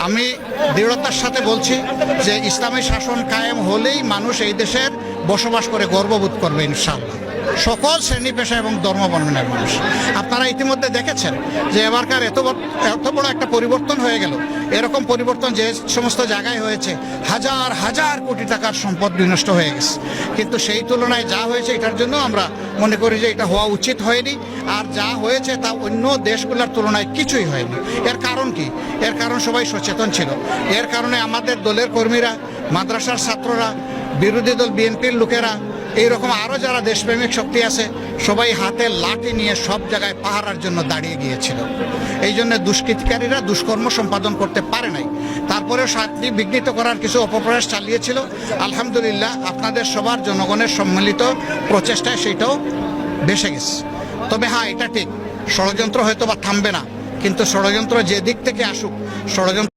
আমি দৃঢ়তার সাথে বলছি যে ইসলামী শাসন কায়েম হলেই মানুষ এই দেশের বসবাস করে গর্ববোধ করবে ইনশাআল্লাহ, সকল শ্রেণী পেশা এবং ধর্মবর্ণের মানুষ। আপনারা ইতিমধ্যে দেখেছেন যে এবারকার এত বড় একটা পরিবর্তন হয়ে গেল। এরকম পরিবর্তন যে সমস্ত জায়গায় হয়েছে, হাজার হাজার কোটি টাকার সম্পদ বিনষ্ট হয়ে গেছে, কিন্তু সেই তুলনায় যা হয়েছে এটার জন্য আমরা মনে করি যে এটা হওয়া উচিত হয়নি। আর যা হয়েছে তা অন্য দেশগুলোর তুলনায় কিছুই হয়নি। এর কারণ কি? এর কারণ সবাই সচেতন ছিল। এর কারণে আমাদের দলের কর্মীরা, মাদ্রাসার ছাত্ররা, বিরোধী দল বিএনপির লোকেরা, এইরকম আরও যারা দেশপ্রেমিক শক্তি আছে, সবাই হাতে লাঠি নিয়ে সব জায়গায় পাহারার জন্য দাঁড়িয়ে গিয়েছিল। এই জন্য দুষ্কৃতিকারীরা দুষ্কর্ম সম্পাদন করতে পারে নাই। তারপরেও শান্তি বিঘ্নিত করার কিছু অপপ্রয়াস চালিয়েছিল। আলহামদুলিল্লাহ আপনাদের সবার জনগণের সম্মিলিত প্রচেষ্টায় সেটাও বেসে গেছে। তবে হ্যাঁ, এটা ঠিক, ষড়যন্ত্র হয়তো বা থামবে না, কিন্তু ষড়যন্ত্র যে দিক থেকে আসুক, ষড়যন্ত্র